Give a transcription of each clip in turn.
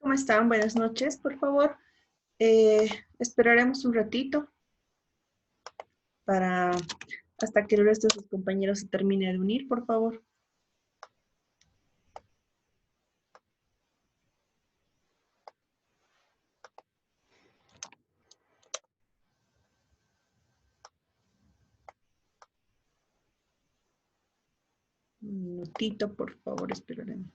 ¿Cómo están? Buenas noches. Por favor, esperaremos un ratito para hasta que el resto de sus compañeros se termine de unir, por favor. Un minutito, por favor, esperaremos.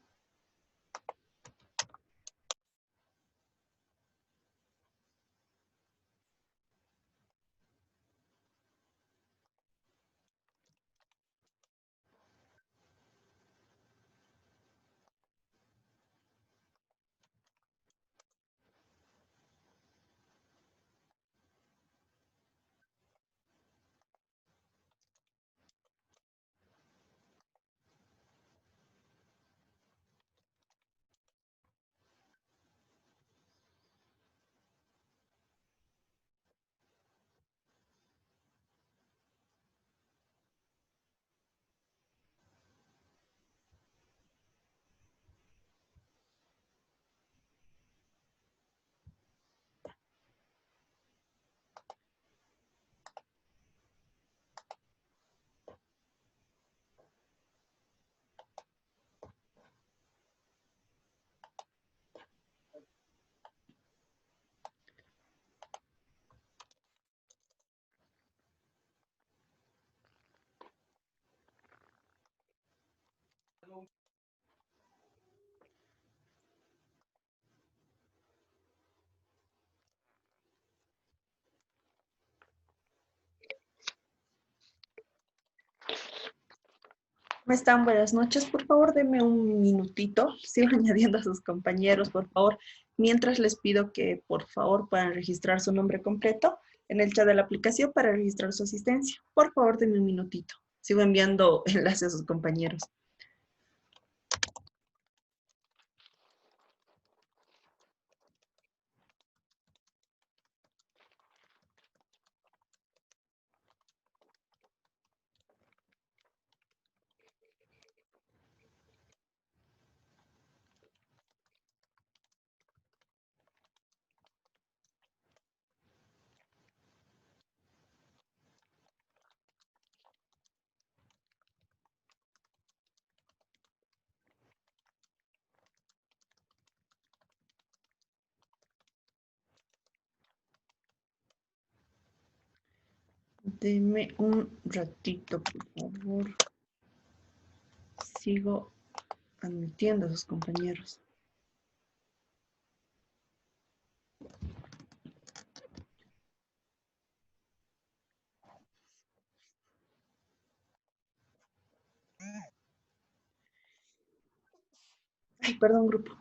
¿Cómo están? Buenas noches. Por favor, denme un minutito. Sigo añadiendo a sus compañeros, por favor. Mientras les pido que, por favor, puedan registrar su nombre completo en el chat de la aplicación para registrar su asistencia. Por favor, denme un minutito. Sigo enviando enlaces a sus compañeros. Denme un ratito, por favor. Sigo admitiendo a sus compañeros. Ay, perdón, grupo.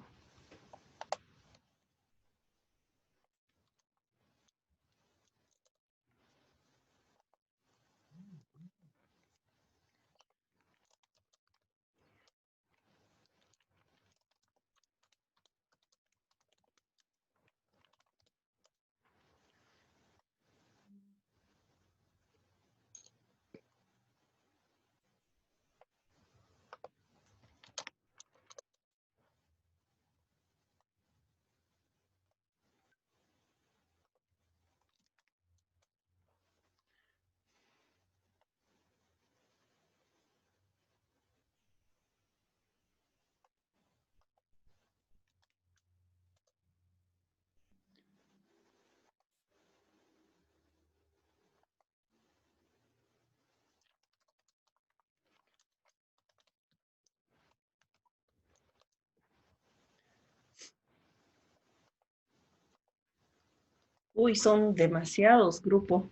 Uy, son demasiados, grupo.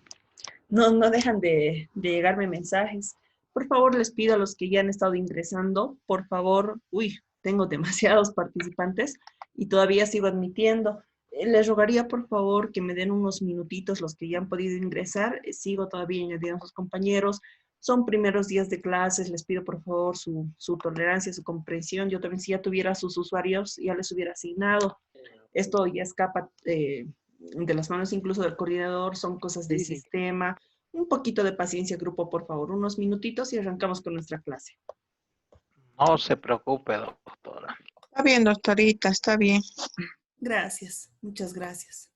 No dejan de llegarme mensajes. Por favor, les pido a los que ya han estado ingresando, por favor, uy, tengo demasiados participantes y todavía sigo admitiendo. Les rogaría, por favor, que me den unos minutitos los que ya han podido ingresar. Sigo todavía añadiendo a sus compañeros. Son primeros días de clases. Les pido, por favor, su tolerancia, su comprensión. Yo también, si ya tuviera sus usuarios, ya les hubiera asignado. Esto ya escapa de las manos incluso del coordinador, son cosas de sistema. Un poquito de paciencia, grupo, por favor, unos minutitos y arrancamos con nuestra clase. No se preocupe, doctora. Está bien, doctorita, está bien. Gracias, muchas gracias.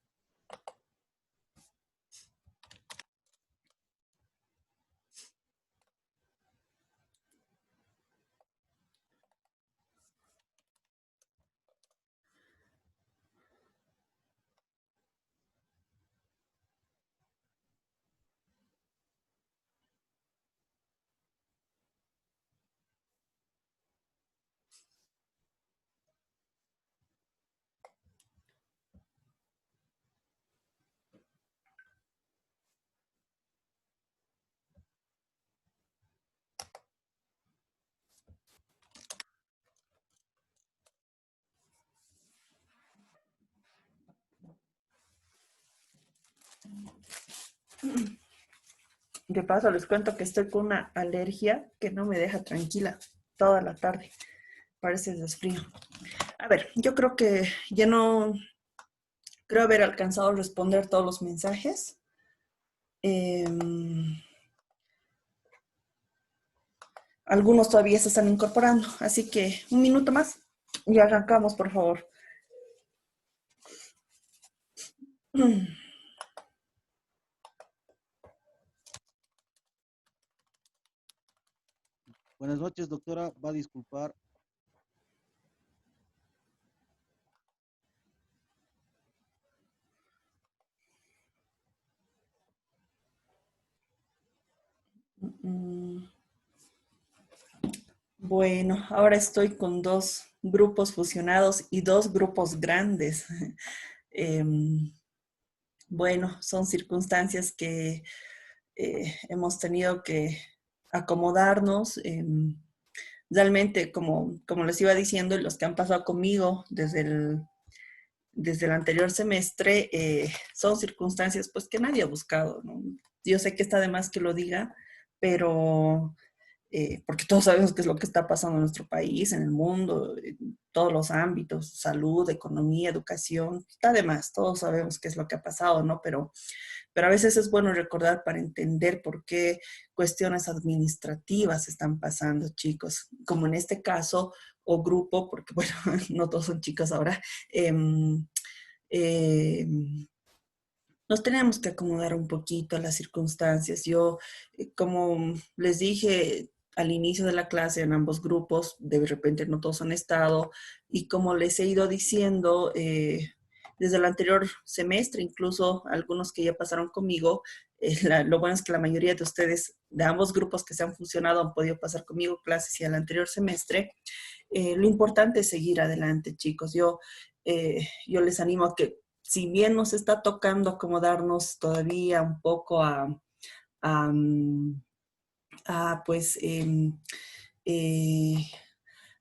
De paso, les cuento que estoy con una alergia que no me deja tranquila toda la tarde. Parece desfrío. A ver, yo creo que ya no, creo haber alcanzado a responder todos los mensajes. Algunos todavía se están incorporando, así que un minuto más y arrancamos, por favor. Buenas noches, doctora. Va a disculpar. Bueno, ahora estoy con dos grupos fusionados y dos grupos grandes. Bueno, son circunstancias que hemos tenido que acomodarnos. Realmente, como les iba diciendo, los que han pasado conmigo desde el anterior semestre, son circunstancias pues que nadie ha buscado, ¿no? Yo sé que está de más que lo diga, pero porque todos sabemos qué es lo que está pasando en nuestro país, en el mundo, en todos los ámbitos, salud, economía, educación, está de más, todos sabemos qué es lo que ha pasado, ¿no? Pero a veces es bueno recordar para entender por qué cuestiones administrativas están pasando, chicos, como en este caso, o grupo, porque bueno, no todos son chicos ahora, eh, eh, nos tenemos que acomodar un poquito a las circunstancias. Yo, como les dije al inicio de la clase en ambos grupos, de repente no todos han estado, y como les he ido diciendo desde el anterior semestre, incluso algunos que ya pasaron conmigo, lo bueno es que la mayoría de ustedes de ambos grupos que se han fusionado han podido pasar conmigo clases y al anterior semestre. Lo importante es seguir adelante, chicos. Yo les animo a que si bien nos está tocando acomodarnos todavía un poco a, a pues, eh,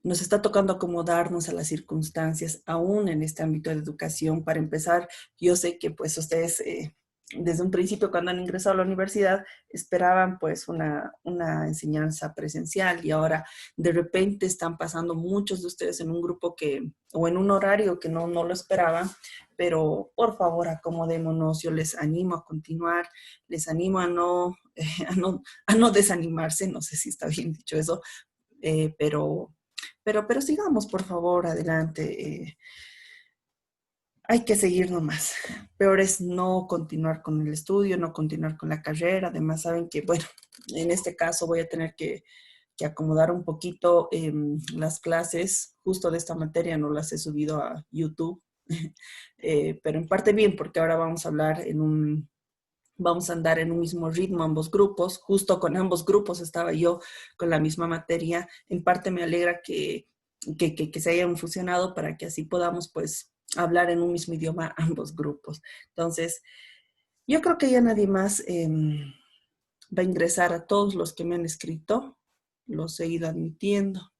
nos está tocando acomodarnos a las circunstancias, aún en este ámbito de educación. Para empezar, yo sé que pues ustedes desde un principio cuando han ingresado a la universidad esperaban pues una enseñanza presencial y ahora de repente están pasando muchos de ustedes en un grupo o en un horario que no lo esperaban, pero por favor acomodémonos, yo les animo a continuar, les animo a no desanimarse, no sé si está bien dicho eso, eh, pero pero sigamos, por favor, adelante. Hay que seguir nomás. Peor es no continuar con el estudio, no continuar con la carrera. Además, saben que, bueno, en este caso voy a tener que acomodar un poquito las clases. Justo de esta materia no las he subido a YouTube, pero en parte bien, porque ahora vamos a hablar vamos a andar en un mismo ritmo ambos grupos. Justo con ambos grupos estaba yo con la misma materia. En parte me alegra que se hayan fusionado para que así podamos pues hablar en un mismo idioma ambos grupos. Entonces, yo creo que ya nadie más va a ingresar. A todos los que me han escrito. Los he ido admitiendo.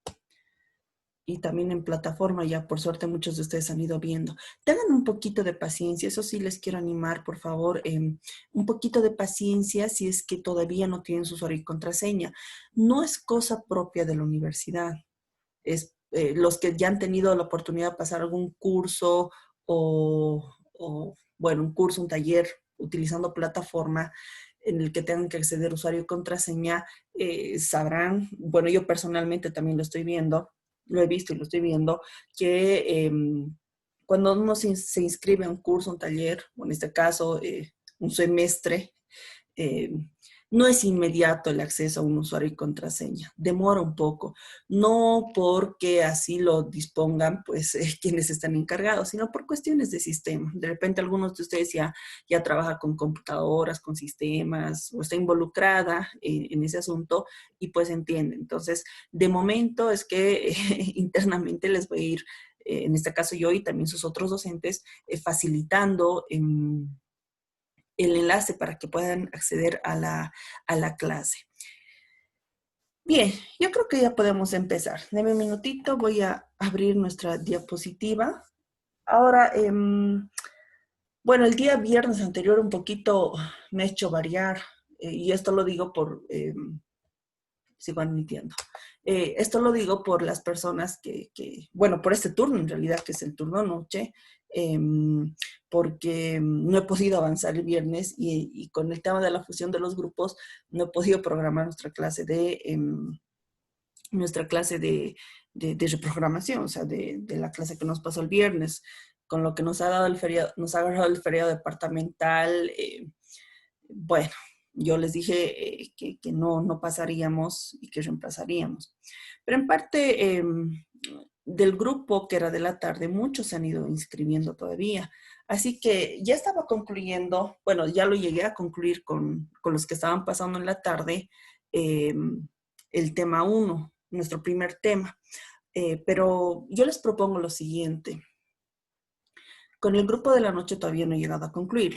Y también en plataforma, ya por suerte muchos de ustedes han ido viendo. Tengan un poquito de paciencia, eso sí les quiero animar, por favor, un poquito de paciencia si es que todavía no tienen su usuario y contraseña. No es cosa propia de la universidad, es los que ya han tenido la oportunidad de pasar algún curso bueno, un curso, un taller utilizando plataforma en el que tengan que acceder usuario y contraseña, sabrán, bueno, yo personalmente también lo estoy viendo, lo he visto y lo estoy viendo, que cuando uno se inscribe a un curso, un taller, o en este caso un semestre, eh, no es inmediato el acceso a un usuario y contraseña, demora un poco, no porque así lo dispongan pues quienes están encargados, sino por cuestiones de sistema. De repente algunos de ustedes ya trabajan con computadoras, con sistemas, o está involucrada en ese asunto y pues entiende. Entonces, de momento es que internamente les voy a ir, en este caso yo y también sus otros docentes, facilitando el enlace para que puedan acceder a la clase. Bien, yo creo que ya podemos empezar. Deme un minutito, voy a abrir nuestra diapositiva. Ahora, bueno, el día viernes anterior un poquito me he hecho variar, y esto lo digo por, sigo admitiendo, esto lo digo por las personas bueno, por este turno en realidad, que es el turno noche, porque no he podido avanzar el viernes y con el tema de la fusión de los grupos no he podido programar nuestra clase de reprogramación, o sea, de la clase que nos pasó el viernes, con lo que nos ha dado el feriado, nos ha agarrado el feriado departamental. Bueno, yo les dije que no pasaríamos y que reemplazaríamos. Pero en parte del grupo que era de la tarde, muchos se han ido inscribiendo todavía. Así que ya estaba concluyendo, bueno, ya lo llegué a concluir con los que estaban pasando en la tarde, el tema 1, nuestro primer tema. Pero yo les propongo lo siguiente. Con el grupo de la noche todavía no he llegado a concluir.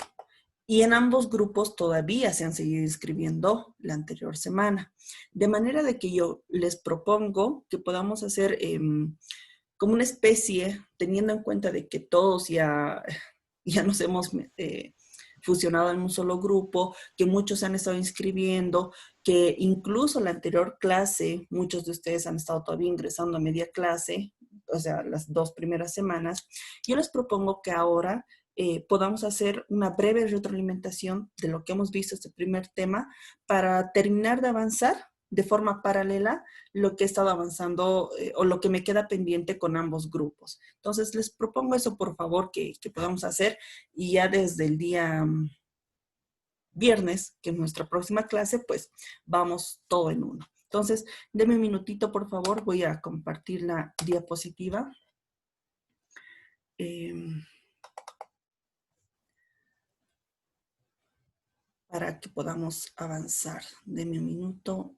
Y en ambos grupos todavía se han seguido inscribiendo la anterior semana. De manera de que yo les propongo que podamos hacer como una especie, teniendo en cuenta de que todos ya nos hemos fusionado en un solo grupo, que muchos se han estado inscribiendo, que incluso la anterior clase, muchos de ustedes han estado todavía ingresando a media clase, o sea, las 2 primeras semanas. Yo les propongo que ahora podamos hacer una breve retroalimentación de lo que hemos visto este primer tema para terminar de avanzar de forma paralela lo que he estado avanzando o lo que me queda pendiente con ambos grupos. Entonces, les propongo eso, por favor, que podamos hacer y ya desde el día viernes, que es nuestra próxima clase, pues vamos todo en uno. Entonces, denme un minutito, por favor, voy a compartir la diapositiva. Para que podamos avanzar. Deme un minuto.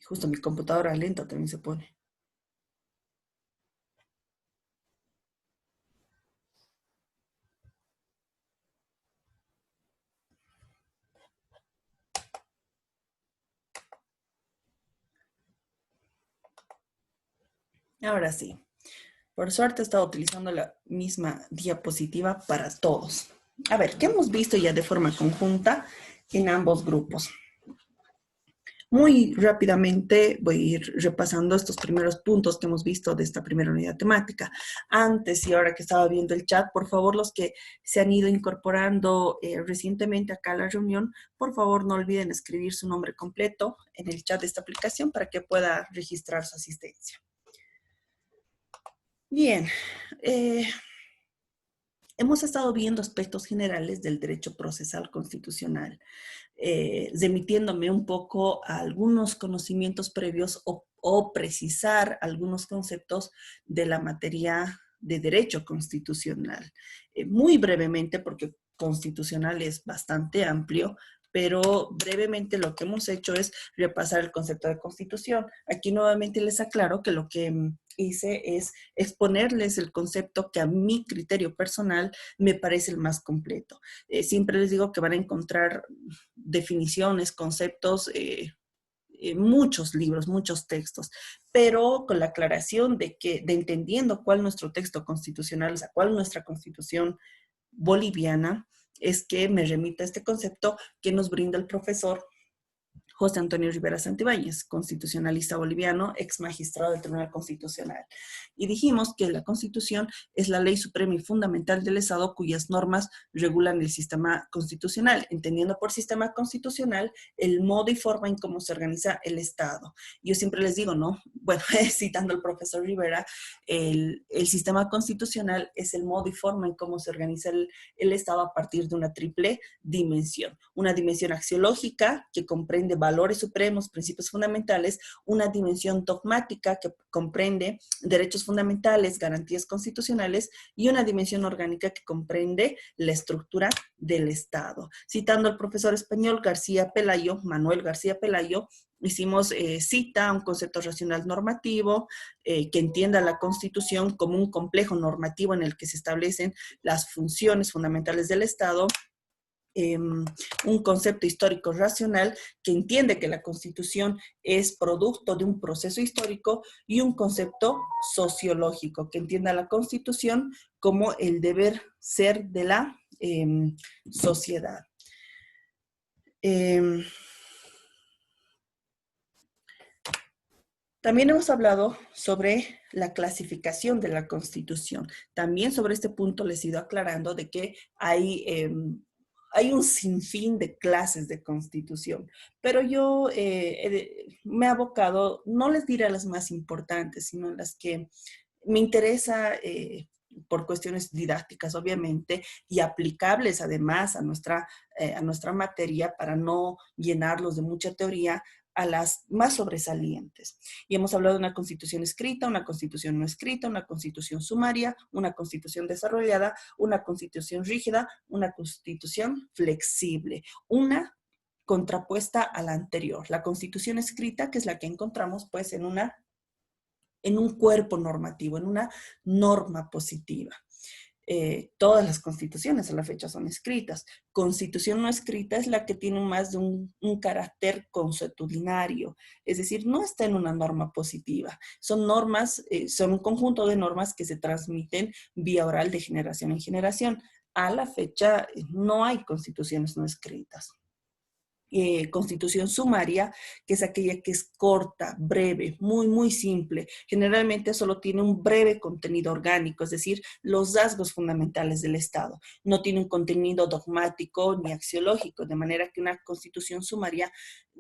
Justo mi computadora lenta también se pone. Ahora sí. Por suerte he estado utilizando la misma diapositiva para todos. A ver, ¿qué hemos visto ya de forma conjunta en ambos grupos? Muy rápidamente voy a ir repasando estos primeros puntos que hemos visto de esta primera unidad temática. Antes y ahora que estaba viendo el chat, por favor, los que se han ido incorporando recientemente acá a la reunión, por favor no olviden escribir su nombre completo en el chat de esta aplicación para que pueda registrar su asistencia. Bien, hemos estado viendo aspectos generales del derecho procesal constitucional, remitiéndome un poco a algunos conocimientos previos o precisar algunos conceptos de la materia de derecho constitucional. Muy brevemente, porque constitucional es bastante amplio, pero brevemente lo que hemos hecho es repasar el concepto de constitución. Aquí nuevamente les aclaro que lo que hice es exponerles el concepto que a mi criterio personal me parece el más completo. Siempre les digo que van a encontrar definiciones, conceptos, muchos libros, muchos textos, pero con la aclaración de entendiendo cuál es nuestro texto constitucional, o sea, cuál es nuestra constitución boliviana, es que me remita este concepto que nos brinda el profesor José Antonio Rivera Santibáñez, constitucionalista boliviano, ex magistrado del Tribunal Constitucional. Y dijimos que la Constitución es la ley suprema y fundamental del Estado cuyas normas regulan el sistema constitucional, entendiendo por sistema constitucional el modo y forma en cómo se organiza el Estado. Yo siempre les digo, ¿no? Bueno, citando al profesor Rivera, el sistema constitucional es el modo y forma en cómo se organiza el Estado a partir de una triple dimensión. Una dimensión axiológica que comprende valores supremos, principios fundamentales, una dimensión dogmática que comprende derechos fundamentales, garantías constitucionales y una dimensión orgánica que comprende la estructura del Estado. Citando al profesor español García Pelayo, Manuel García Pelayo, hicimos cita a un concepto racional normativo que entienda la Constitución como un complejo normativo en el que se establecen las funciones fundamentales del Estado, un concepto histórico racional que entiende que la Constitución es producto de un proceso histórico y un concepto sociológico que entienda la Constitución como el deber ser de la sociedad. También hemos hablado sobre la clasificación de la Constitución. También sobre este punto les he ido aclarando de que hay un sinfín de clases de Constitución, pero yo me he abocado, no les diré a las más importantes, sino las que me interesa por cuestiones didácticas, obviamente, y aplicables además a nuestra materia para no llenarlos de mucha teoría, a las más sobresalientes. Y hemos hablado de una constitución escrita, una constitución no escrita, una constitución sumaria, una constitución desarrollada, una constitución rígida, una constitución flexible, una contrapuesta a la anterior. La constitución escrita, que es la que encontramos pues en un cuerpo normativo, en una norma positiva. Todas las constituciones a la fecha son escritas. Constitución no escrita es la que tiene más de un carácter consuetudinario, es decir, no está en una norma positiva. Son normas, son un conjunto de normas que se transmiten vía oral de generación en generación. A la fecha no hay constituciones no escritas. Constitución sumaria, que es aquella que es corta, breve, muy simple. Generalmente solo tiene un breve contenido orgánico, es decir, los rasgos fundamentales del Estado. No tiene un contenido dogmático ni axiológico, de manera que una constitución sumaria,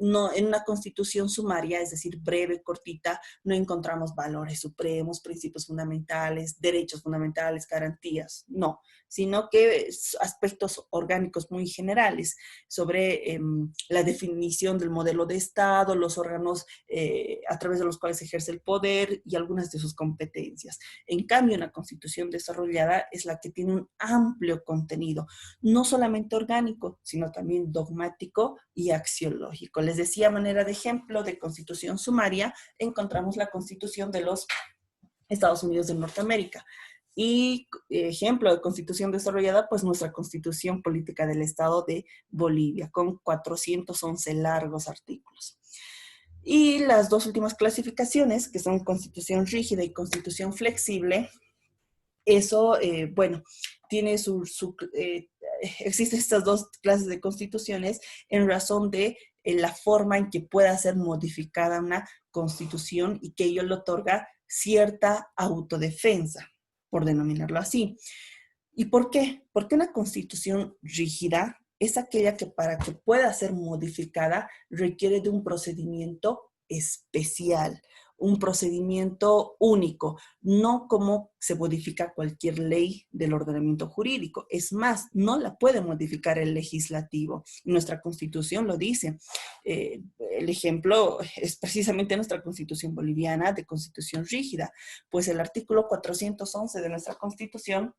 en una constitución sumaria, es decir, breve, cortita, no encontramos valores supremos, principios fundamentales, derechos fundamentales, garantías, no, sino que aspectos orgánicos muy generales sobre la definición del modelo de Estado, los órganos a través de los cuales se ejerce el poder y algunas de sus competencias. En cambio, una constitución desarrollada es la que tiene un amplio contenido, no solamente orgánico, sino también dogmático y axiológico. Les decía, a manera de ejemplo de constitución sumaria, encontramos la Constitución de los Estados Unidos de Norteamérica. Y ejemplo de constitución desarrollada, pues nuestra Constitución Política del Estado de Bolivia, con 411 largos artículos. Y las dos últimas clasificaciones, que son constitución rígida y constitución flexible, eso, bueno, tiene existen estas dos clases de constituciones en razón de la forma en que pueda ser modificada una constitución y que ello le otorga cierta autodefensa, por denominarlo así. ¿Y por qué? Porque una constitución rígida es aquella que para que pueda ser modificada requiere de un procedimiento especial, un procedimiento único, no como se modifica cualquier ley del ordenamiento jurídico. Es más, no la puede modificar el legislativo. Nuestra Constitución lo dice. El ejemplo es precisamente nuestra Constitución boliviana de constitución rígida, pues el artículo 411 de nuestra Constitución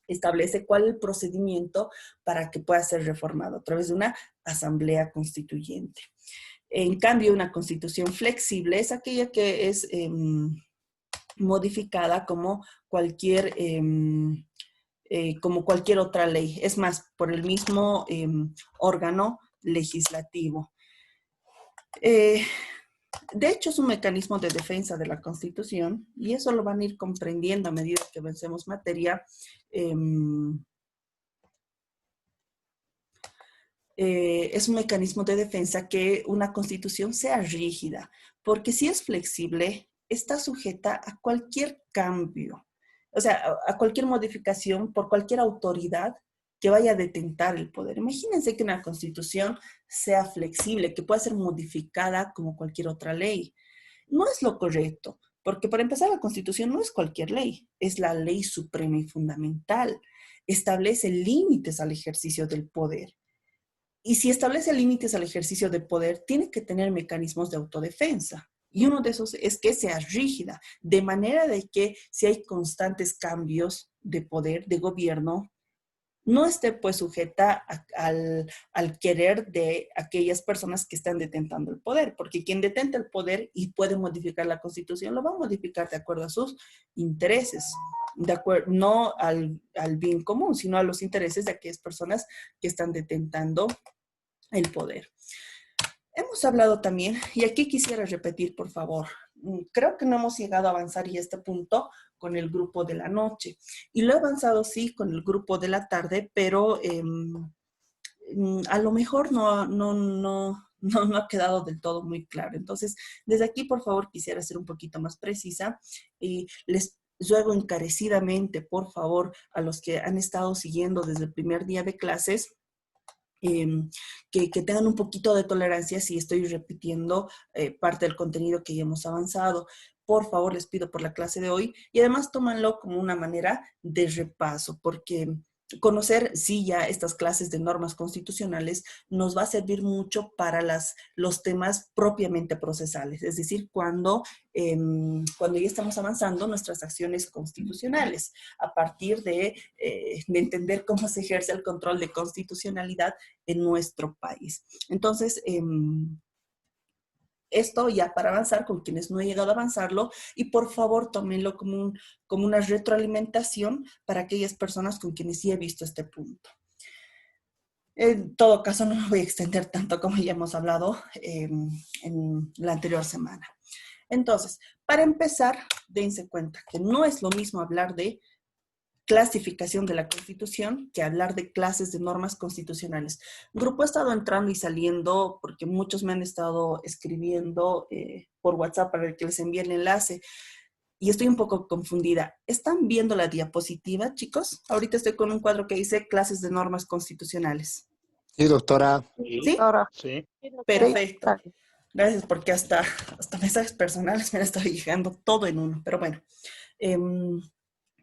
establece cuál es el procedimiento para que pueda ser reformado a través de una asamblea constituyente. En cambio, una constitución flexible es aquella que es modificada como cualquier otra ley. Es más, por el mismo órgano legislativo. De hecho, es un mecanismo de defensa de la Constitución y eso lo van a ir comprendiendo a medida que avancemos materia. es un mecanismo de defensa que una constitución sea rígida, porque si es flexible, está sujeta a cualquier cambio, o sea, a cualquier modificación por cualquier autoridad que vaya a detentar el poder. Imagínense que una constitución sea flexible, que pueda ser modificada como cualquier otra ley. No es lo correcto, porque para empezar la constitución no es cualquier ley, es la ley suprema y fundamental. Establece límites al ejercicio del poder. Y si establece límites al ejercicio de poder, tiene que tener mecanismos de autodefensa. Y uno de esos es que sea rígida, de manera de que si hay constantes cambios de poder, de gobierno, no esté pues sujeta al querer de aquellas personas que están detentando el poder, porque quien detenta el poder y puede modificar la constitución, lo va a modificar de acuerdo a sus intereses, de acuerdo, no al bien común, sino a los intereses de aquellas personas que están detentando el poder. Hemos hablado también, y aquí quisiera repetir, por favor, creo que no hemos llegado a avanzar y a este punto con el grupo de la noche. Y lo he avanzado, sí, con el grupo de la tarde, pero a lo mejor no ha quedado del todo muy claro. Entonces, desde aquí, por favor, quisiera ser un poquito más precisa y les ruego encarecidamente, por favor, a los que han estado siguiendo desde el primer día de clases, que tengan un poquito de tolerancia si estoy repitiendo parte del contenido que ya hemos avanzado. Por favor, les pido por la clase de hoy y además tómanlo como una manera de repaso, porque conocer, sí, ya estas clases de normas constitucionales nos va a servir mucho para los temas propiamente procesales, es decir, cuando ya estamos avanzando nuestras acciones constitucionales, a partir de entender cómo se ejerce el control de constitucionalidad en nuestro país. Entonces, esto ya para avanzar con quienes no he llegado a avanzarlo y por favor tómenlo como una retroalimentación para aquellas personas con quienes sí he visto este punto. En todo caso, no me voy a extender tanto como ya hemos hablado en la anterior semana. Entonces, para empezar, dense cuenta que no es lo mismo hablar de clasificación de la Constitución que hablar de clases de normas constitucionales. El grupo ha estado entrando y saliendo porque muchos me han estado escribiendo por WhatsApp para que les envíe el enlace y estoy un poco confundida. ¿Están viendo la diapositiva, chicos? Ahorita estoy con un cuadro que dice clases de normas constitucionales. Sí, doctora. ¿Sí? Ahora. Sí. Perfecto. Gracias porque hasta mensajes personales me han estado llegando todo en uno. Pero bueno,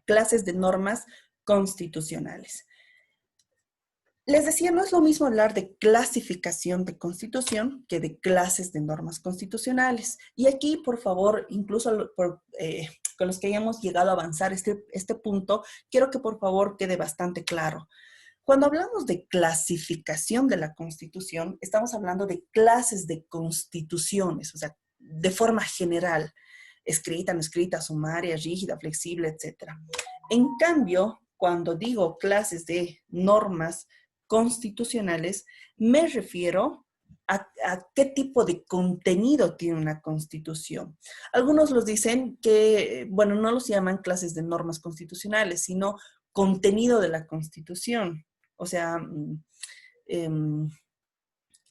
clases de normas constitucionales. Les decía, no es lo mismo hablar de clasificación de constitución que de clases de normas constitucionales. Y aquí, por favor, incluso con los que hayamos llegado a avanzar este punto, quiero que por favor quede bastante claro. Cuando hablamos de clasificación de la Constitución, estamos hablando de clases de constituciones, o sea, de forma general, escrita, no escrita, sumaria, rígida, flexible, etc. En cambio, cuando digo clases de normas constitucionales, me refiero a qué tipo de contenido tiene una constitución. Algunos los dicen que, bueno, no los llaman clases de normas constitucionales, sino contenido de la Constitución. O sea,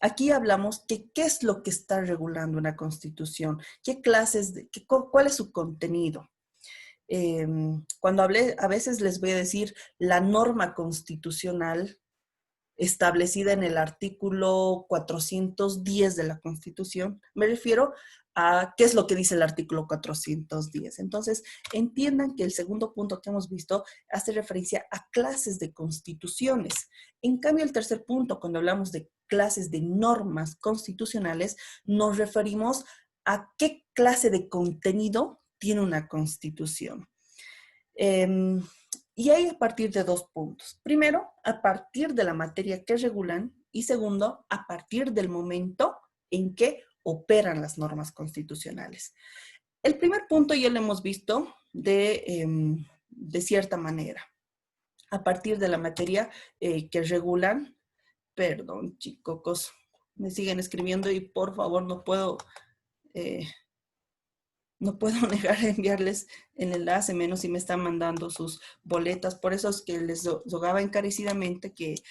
aquí hablamos que qué es lo que está regulando una Constitución, qué clases, cuál es su contenido. Cuando hablé, a veces les voy a decir la norma constitucional establecida en el artículo 410 de la Constitución, me refiero a qué es lo que dice el artículo 410. Entonces, entiendan que el segundo punto que hemos visto hace referencia a clases de constituciones. En cambio, el tercer punto, cuando hablamos de clases de normas constitucionales, nos referimos a qué clase de contenido tiene una constitución. Y hay a partir de dos puntos. Primero, a partir de la materia que regulan y segundo, a partir del momento en que operan las normas constitucionales. El primer punto ya lo hemos visto de cierta manera. A partir de la materia que regulan, perdón chicos, me siguen escribiendo y por favor no puedo No puedo negar a enviarles el enlace, menos si me están mandando sus boletas. Por eso es que les rogaba encarecidamente que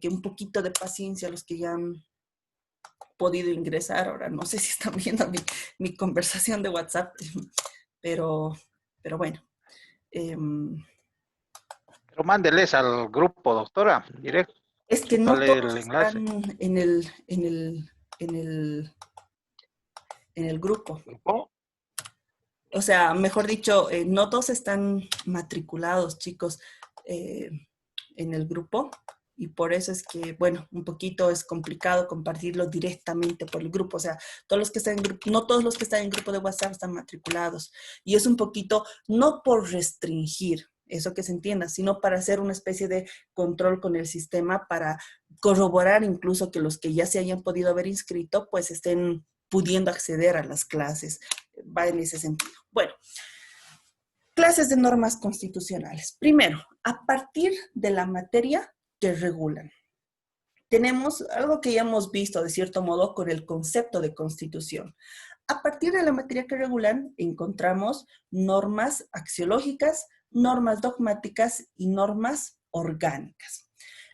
un poquito de paciencia a los que ya han podido ingresar. Ahora no sé si están viendo mi conversación de WhatsApp, pero, pero bueno. Pero mándeles al grupo, doctora, directo. Es que Que no sale todos el enlace. están en el grupo. ¿Grupo? O sea, mejor dicho, no todos están matriculados, chicos, en el grupo. Y por eso es que, bueno, un poquito es complicado compartirlo directamente por el grupo. O sea, todos los que están en grupo, no todos los que están en grupo de WhatsApp están matriculados. Y es un poquito, no por restringir, eso que se entienda, sino para hacer una especie de control con el sistema, para corroborar incluso que los que ya se hayan podido haber inscrito, pues estén pudiendo acceder a las clases. Va en ese sentido. Bueno, clases de normas constitucionales. Primero, a partir de la materia que regulan. Tenemos algo que ya hemos visto de cierto modo con el concepto de constitución. A partir de la materia que regulan, encontramos normas axiológicas, normas dogmáticas y normas orgánicas.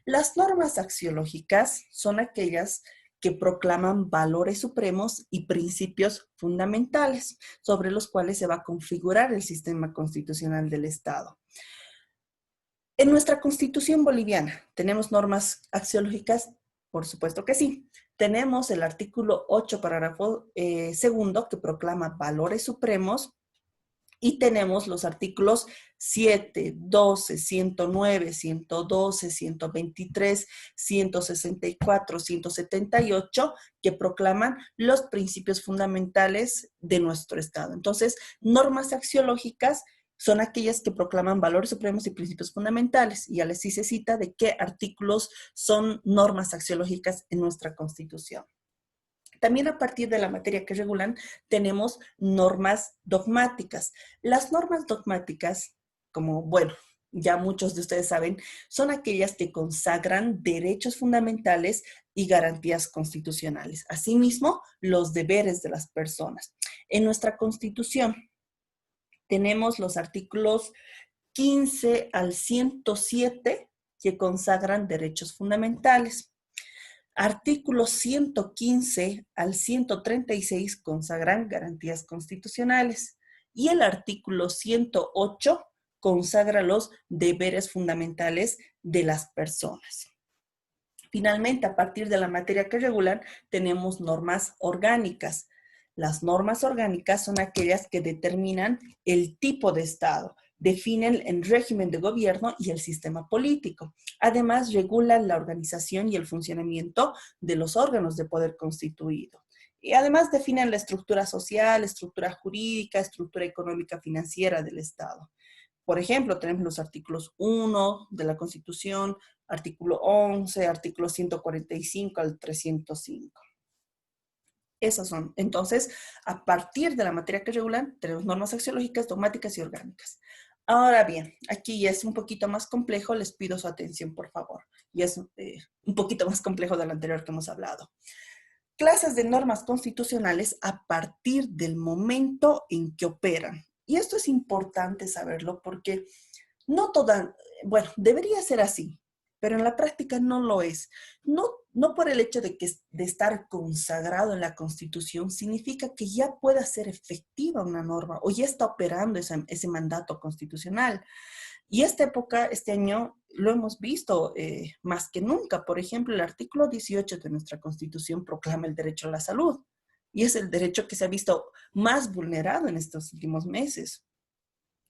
Las normas axiológicas son aquellas que proclaman valores supremos y principios fundamentales sobre los cuales se va a configurar el sistema constitucional del Estado. En nuestra Constitución boliviana, ¿tenemos normas axiológicas? Por supuesto que sí. Tenemos el artículo 8, parágrafo segundo, que proclama valores supremos, y tenemos los artículos 7, 12, 109, 112, 123, 164, 178, que proclaman los principios fundamentales de nuestro Estado. Entonces, normas axiológicas son aquellas que proclaman valores supremos y principios fundamentales. Y ya les hice cita de qué artículos son normas axiológicas en nuestra Constitución. También a partir de la materia que regulan, tenemos normas dogmáticas. Las normas dogmáticas, como, bueno, ya muchos de ustedes saben, son aquellas que consagran derechos fundamentales y garantías constitucionales. Asimismo, los deberes de las personas. En nuestra Constitución tenemos los artículos 15 al 107 que consagran derechos fundamentales. Artículos 115 al 136 consagran garantías constitucionales y el artículo 108 consagra los deberes fundamentales de las personas. Finalmente, a partir de la materia que regulan, tenemos normas orgánicas. Las normas orgánicas son aquellas que determinan el tipo de Estado, definen el régimen de gobierno y el sistema político. Además, regulan la organización y el funcionamiento de los órganos de poder constituido. Y además definen la estructura social, estructura jurídica, estructura económica financiera del Estado. Por ejemplo, tenemos los artículos 1 de la Constitución, artículo 11, artículo 145 al 305. Esas son. Entonces, a partir de la materia que regulan, tenemos normas axiológicas, dogmáticas y orgánicas. Ahora bien, aquí ya es un poquito más complejo, les pido su atención, por favor. Y es un poquito más complejo de lo anterior que hemos hablado. Clases de normas constitucionales a partir del momento en que operan. Y esto es importante saberlo porque no toda, bueno, debería ser así, pero en la práctica no lo es. No por el hecho de estar consagrado en la Constitución significa que ya pueda ser efectiva una norma o ya está operando ese mandato constitucional. Y esta época, este año, lo hemos visto más que nunca. Por ejemplo, el artículo 18 de nuestra Constitución proclama el derecho a la salud. Y es el derecho que se ha visto más vulnerado en estos últimos meses.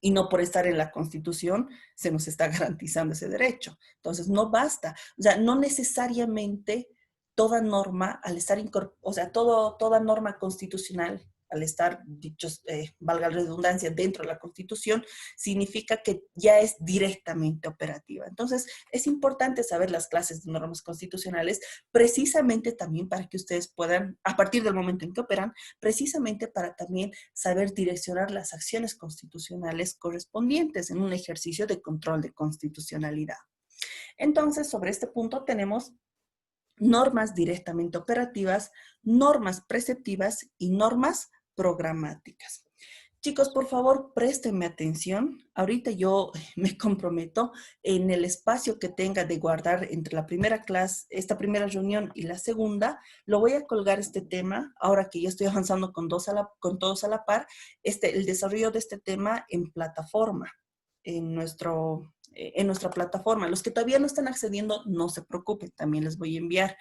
Y no por estar en la Constitución se nos está garantizando ese derecho. Entonces, no basta. O sea, no necesariamente toda norma, al estar o sea, toda norma constitucional, al estar, dichos, valga la redundancia, dentro de la Constitución, significa que ya es directamente operativa. Entonces, es importante saber las clases de normas constitucionales, precisamente también para que ustedes puedan, a partir del momento en que operan, precisamente para también saber direccionar las acciones constitucionales correspondientes en un ejercicio de control de constitucionalidad. Entonces, sobre este punto tenemos normas directamente operativas, normas preceptivas y normas programáticas. Chicos, por favor, préstenme atención. Ahorita yo me comprometo en el espacio que tenga de guardar entre la primera clase, esta primera reunión y la segunda, lo voy a colgar este tema, ahora que yo estoy avanzando con todos a la par, el desarrollo de este tema en plataforma, en nuestra plataforma. Los que todavía no están accediendo, no se preocupen, también les voy a enviar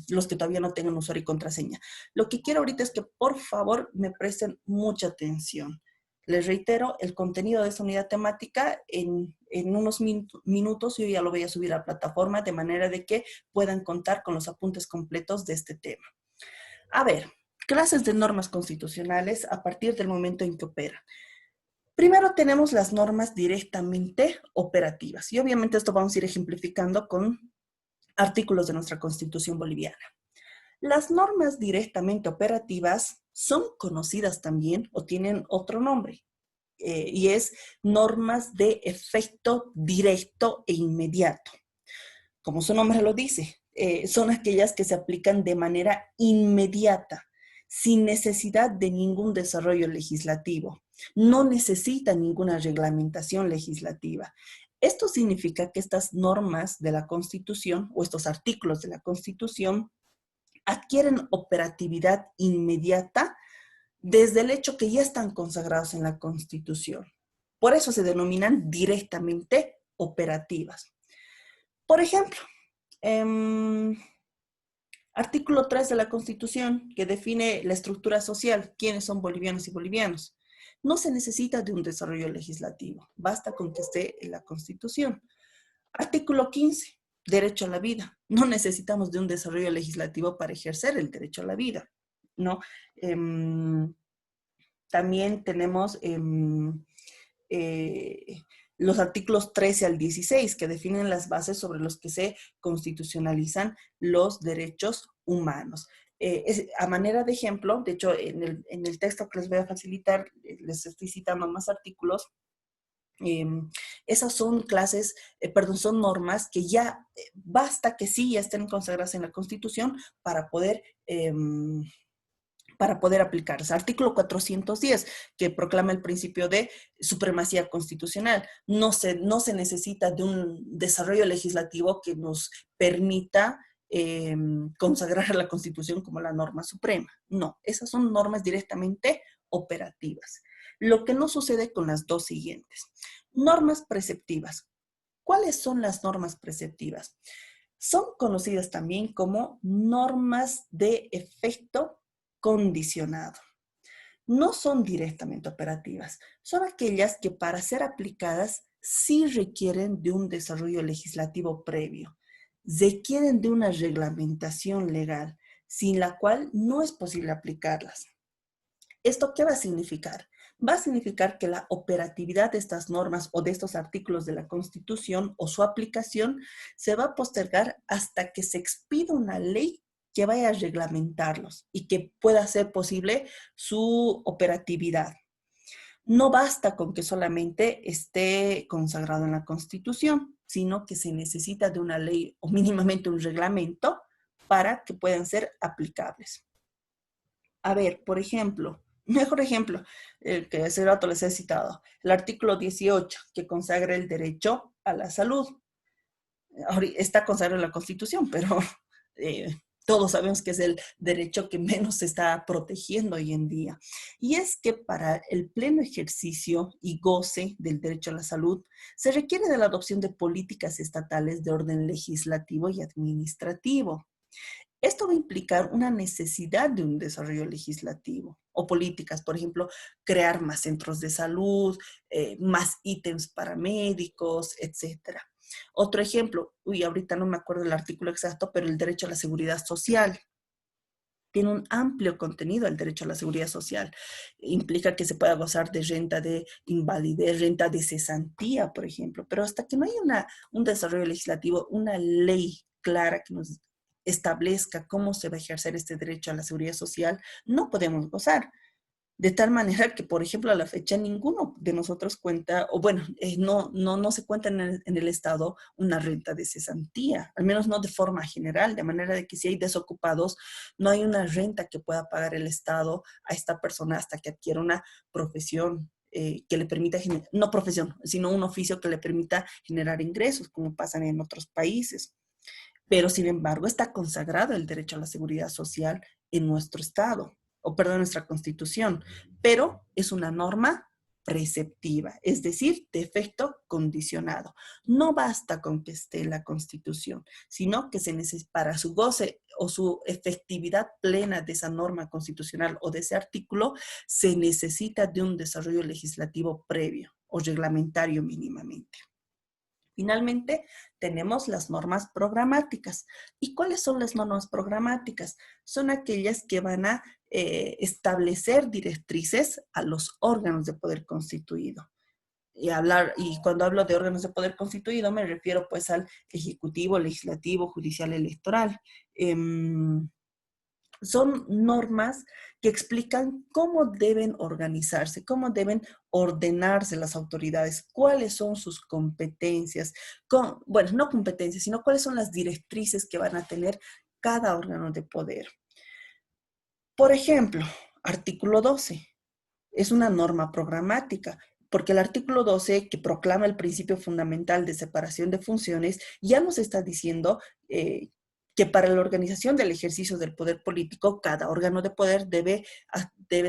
los que todavía no tengan usuario y contraseña. Lo que quiero ahorita es que por favor me presten mucha atención. Les reitero, el contenido de esta unidad temática en unos minutos yo ya lo voy a subir a la plataforma de manera de que puedan contar con los apuntes completos de este tema. A ver, clases de normas constitucionales a partir del momento en que operan. Primero tenemos las normas directamente operativas y obviamente esto vamos a ir ejemplificando con artículos de nuestra Constitución boliviana. Las normas directamente operativas son conocidas también o tienen otro nombre y es normas de efecto directo e inmediato. Como su nombre lo dice, son aquellas que se aplican de manera inmediata, sin necesidad de ningún desarrollo legislativo. No necesita ninguna reglamentación legislativa. Esto significa que estas normas de la Constitución o estos artículos de la Constitución adquieren operatividad inmediata desde el hecho que ya están consagrados en la Constitución. Por eso se denominan directamente operativas. Por ejemplo, artículo 3 de la Constitución, que define la estructura social, quiénes son bolivianos y bolivianos. No se necesita de un desarrollo legislativo, basta con que esté en la Constitución. Artículo 15, derecho a la vida. No necesitamos de un desarrollo legislativo para ejercer el derecho a la vida, ¿no? También tenemos los artículos 13 al 16, que definen las bases sobre los que se constitucionalizan los derechos humanos. A manera de ejemplo, de hecho, en el texto que les voy a facilitar, les estoy citando más artículos. Esas son son normas que ya basta que sí ya estén consagradas en la Constitución para poder aplicarse. Artículo 410, que proclama el principio de supremacía constitucional. No se necesita de un desarrollo legislativo que nos permita consagrar a la Constitución como la norma suprema. No, esas son normas directamente operativas. Lo que no sucede con las dos siguientes. Normas preceptivas. ¿Cuáles son las normas preceptivas? Son conocidas también como normas de efecto condicionado. No son directamente operativas, son aquellas que para ser aplicadas sí requieren de un desarrollo legislativo previo, requieren de una reglamentación legal, sin la cual no es posible aplicarlas. ¿Esto qué va a significar? Va a significar que la operatividad de estas normas o de estos artículos de la Constitución o su aplicación se va a postergar hasta que se expida una ley que vaya a reglamentarlos y que pueda hacer posible su operatividad. No basta con que solamente esté consagrado en la Constitución, sino que se necesita de una ley o mínimamente un reglamento para que puedan ser aplicables. A ver, por ejemplo, mejor ejemplo, el que hace rato les he citado, el artículo 18, que consagra el derecho a la salud. Está consagrado en la Constitución, pero todos sabemos que es el derecho que menos se está protegiendo hoy en día. Y es que para el pleno ejercicio y goce del derecho a la salud, se requiere de la adopción de políticas estatales de orden legislativo y administrativo. Esto va a implicar una necesidad de un desarrollo legislativo o políticas, por ejemplo, crear más centros de salud, más ítems para médicos, etcétera. Otro ejemplo, ahorita no me acuerdo el artículo exacto, pero el derecho a la seguridad social. Tiene un amplio contenido el derecho a la seguridad social. Implica que se pueda gozar de renta de invalidez, renta de cesantía, por ejemplo. Pero hasta que no haya un desarrollo legislativo, una ley clara que nos establezca cómo se va a ejercer este derecho a la seguridad social, no podemos gozar. De tal manera que, por ejemplo, a la fecha ninguno de nosotros cuenta, o bueno, no se cuenta en el Estado una renta de cesantía, al menos no de forma general, de manera de que si hay desocupados, no hay una renta que pueda pagar el Estado a esta persona hasta que adquiera una profesión que le permita, no profesión, sino un oficio que le permita generar ingresos, como pasan en otros países. Pero, sin embargo, está consagrado el derecho a la seguridad social en nuestro Estado, o perdón, en nuestra Constitución, pero es una norma preceptiva, es decir, de efecto condicionado. No basta con que esté la Constitución, sino que se necesita para su goce o su efectividad plena de esa norma constitucional o de ese artículo, se necesita de un desarrollo legislativo previo o reglamentario mínimamente. Finalmente, tenemos las normas programáticas. ¿Y cuáles son las normas programáticas? Son aquellas que van a establecer directrices a los órganos de poder constituido. Y cuando hablo de órganos de poder constituido, me refiero pues al ejecutivo, legislativo, judicial, electoral. Son normas que explican cómo deben organizarse, cómo deben ordenarse las autoridades, cuáles son sus competencias, bueno, no competencias, sino cuáles son las directrices que van a tener cada órgano de poder. Por ejemplo, artículo 12 es una norma programática, porque el artículo 12, que proclama el principio fundamental de separación de funciones, ya nos está diciendo que para la organización del ejercicio del poder político, cada órgano de poder debe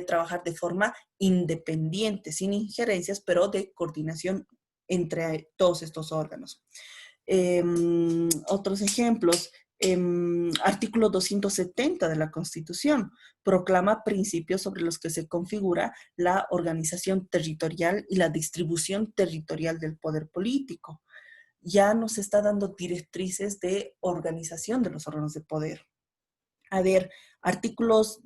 trabajar de forma independiente, sin injerencias, pero de coordinación entre todos estos órganos. Otros ejemplos. Artículo 270 de la Constitución proclama principios sobre los que se configura la organización territorial y la distribución territorial del poder político. Ya nos está dando directrices de organización de los órganos de poder. A ver, artículos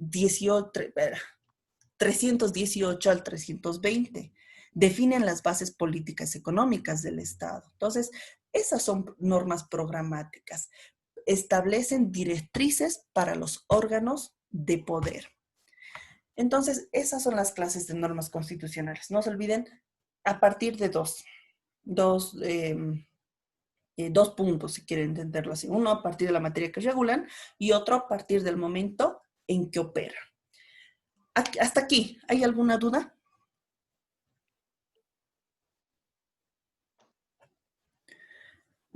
318 al 320 definen las bases políticas económicas del Estado. Entonces, esas son normas programáticas. Establecen directrices para los órganos de poder. Entonces, esas son las clases de normas constitucionales. No se olviden, a partir de dos puntos, si quieren entenderlo así. Uno a partir de la materia que regulan y otro a partir del momento en que operan. Hasta aquí, ¿hay alguna duda?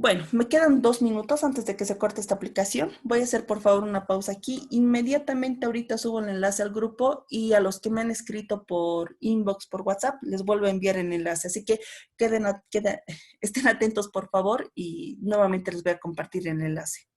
Bueno, me quedan 2 minutos antes de que se corte esta aplicación. Voy a hacer por favor una pausa aquí. Inmediatamente ahorita subo el enlace al grupo y a los que me han escrito por inbox, por WhatsApp, les vuelvo a enviar el enlace. Así que estén atentos por favor y nuevamente les voy a compartir el enlace.